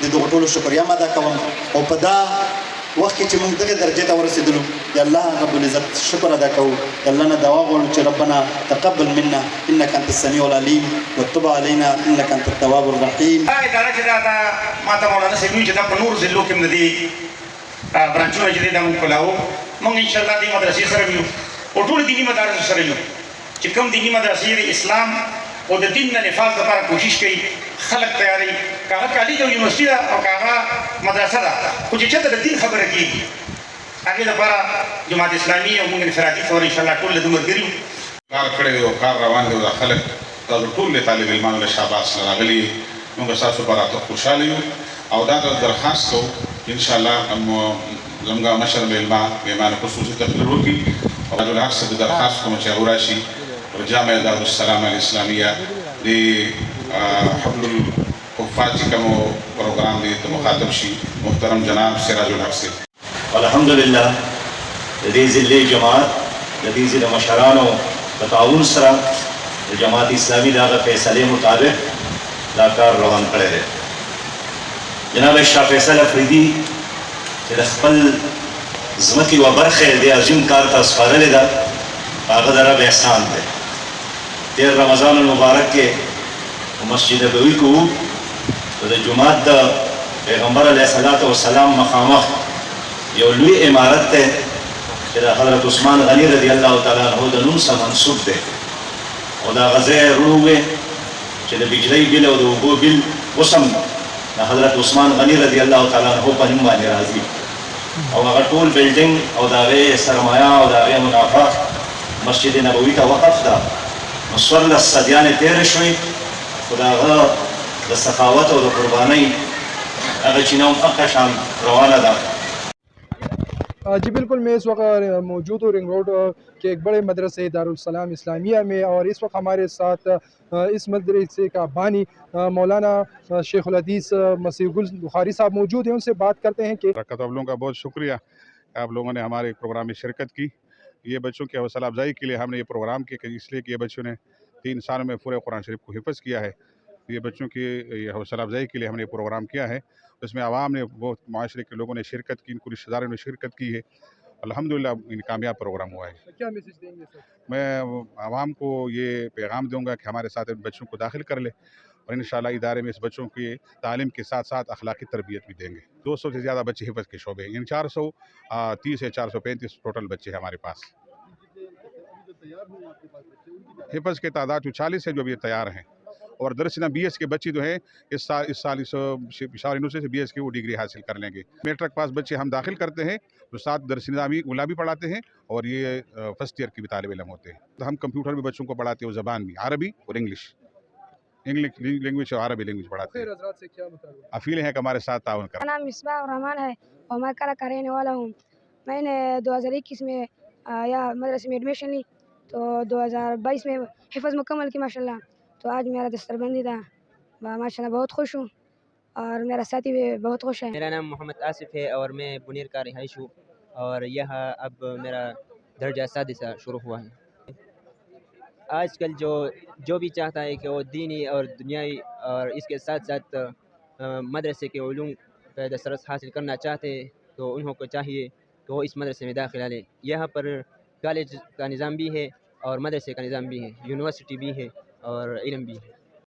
د دغو ټولو شکریه م ادا کوم او په دا وخت کې چې موږ دغې درجې ته ورسېدلو د الله رب العزت شکر ادا کوو د الله نه دعا غواړو چې ربنا تقبل منا انك انت السميع العليم وتب علينا انك انت التواب الرحيم. دا اداره چې دا ماته مولانا صاحب ویل چې دا په نورو ضلعو کې هم د دې برانچونه چې دی دا موږ کلاوو موږ انشاءالله دې مدرسې سره یو او ټولو دیني مدارسو سره یو چې کوم دیني مدرسې د اسلام او د دین نه نفاذ لپاره کوشش کوي خلک تیاروي که هغه کالج او یونیورسټي ده او که هغه مدرسه ده خو چې چېرته د دین خبره کېږي هغې لپاره جماعت اسلامي او موږ انفرادي طور انشاءالله ټول له ده ملګري یو کار کړی دی او کار روان دی او دا خلک تاسو ټول د طالب علمانو له شاباس نه راغلي موږ ستاسو په راتګ خوشحاله یو او دا درخواست کوو انشاءالله زموږ مشر مهمان خصوصي تقریر وکړي او هر څه د درخواست کوم چې هغه راشي جامع دارالسلام الاسلامیہ دی حفل الحفاظ چې کوم پروګرام دی ته مخاطب شي محترم جناب سراج الحق سے الحمدلله د دې ضلع جماعت د دې ضلع مشرانو په تعاون سره د جماعت اسلامي د هغه فیصلې مطابق دا کار روان کړی دی. جناب شاه فیصل افریدي چې د خپل ځمکې یوه برخه یې دې عظیم کار ته سپارلې ده هغه د رب احسان دی. تیر رمضان المبارک کې مسجد نبوي کې وو د جماعت د پیغمبر علیه الصلاۃ والسلام مخامخ یو لوی عمارت دی چې د حضرت عثمان غني رضی الله تعالی عنہ د نوم سره منسوب دی او دا غزه روغه چې د بجلی بل او د اوبو بل وسم د حضرت عثمان غني رضی الله تعالی عنہ په نوم باندې راځي او هغه ټول بلډینګ او د هغې سرمایه او د هغې منافع مسجد نبوي ته وقف ده. نو 14 صدیانې تېرې شوې خو د هغه د سخاوت او د قربانۍ هغه چینه هم هغه شان روانه ده. جی بالکل میں اس وقت موجود ہوں رنگ روڈ کے ایک بڑے مدرسے دارالسلام اسلامیہ میں اور اس وقت ہمارے ساتھ اس مدرسے کا بانی مولانا شیخ الحدیث مسیح گل بخاری صاحب موجود ہیں. ان سے بات کرتے ہیں کہ آپ لوگوں کا بہت شکریہ آپ لوگوں نے ہمارے پروگرام میں شرکت کی. یہ بچوں کی حوصلہ افزائی کے لیے ہم نے یہ پروگرام کیا کہ اس لیے کہ یہ بچوں نے 3 سالوں میں پورے قرآن شریف کو حفظ کیا ہے. یہ بچوں کی یہ حوصلہ افزائی کے لیے ہم نے یہ پروگرام کیا ہے. اس میں عوام نے بہت معاشرے کے لوگوں نے شرکت کی, ان کو رشتہ داروں نے شرکت کی ہے. الحمدللہ کامیاب پروگرام ہوا ہے. کیا میسیج دیں گے سر؟ میں عوام کو یہ پیغام دوں گا کہ ہمارے ساتھ بچوں کو داخل کر لے اور انشاءاللہ ادارے میں اس بچوں کی تعلیم کے ساتھ ساتھ اخلاقی تربیت بھی دیں گے. 200 سے زیادہ بچے حفظ کے شعبے ہیں. 430 سے 435 ٹوٹل بچے ہیں ہمارے پاس. حفظ کے تعداد 40 ہے جو ابھی تیار ہیں اور درسنا BS کے بچے جو ہیں اس سال پشاور یونیورسٹی سے BS کی وہ ڈگری حاصل کر لیں گے. میٹرک پاس بچے ہم داخل کرتے ہیں جو 7 درس نظامی اولا بھی پڑھاتے ہیں اور یہ فرسٹ ایئر کے بھی طالب علم ہوتے ہیں. ہم کمپیوٹر بھی بچوں کو پڑھاتے ہیں, زبان بھی عربی اور انگلش لینگویج اور عربی لینگویج پڑھاتے ہیں. افیل ہیں کہ ہمارے ساتھ تعاون کریں. میرا نام مصباح الرحمان ہے اور میں کل کا رہنے والا ہوں. میں نے 2021 میں مدرسے میں ایڈمیشن لی تو 2022 میں حفظ مکمل کی ماشاءاللہ. تو آج میرا دستربندی تھا, ماشاءاللہ بہت خوش ہوں اور میرا ساتھی بھی بہت خوش ہے. میرا نام محمد آصف ہے اور میں بنیر کا رہائش ہوں اور یہاں اب میرا درجہ سادسہ شروع ہوا ہے. آج کل جو بھی چاہتا ہے کہ وہ دینی اور دنیائی اور اس کے ساتھ ساتھ مدرسے کے علوم پہ دسترس حاصل کرنا چاہتے ہیں تو انہوں کو چاہیے کہ وہ اس مدرسے میں داخلہ لیں. یہاں پر کالج کا نظام بھی ہے اور مدرسے کا نظام بھی ہے, یونیورسٹی بھی ہے اور علم بھی ہے.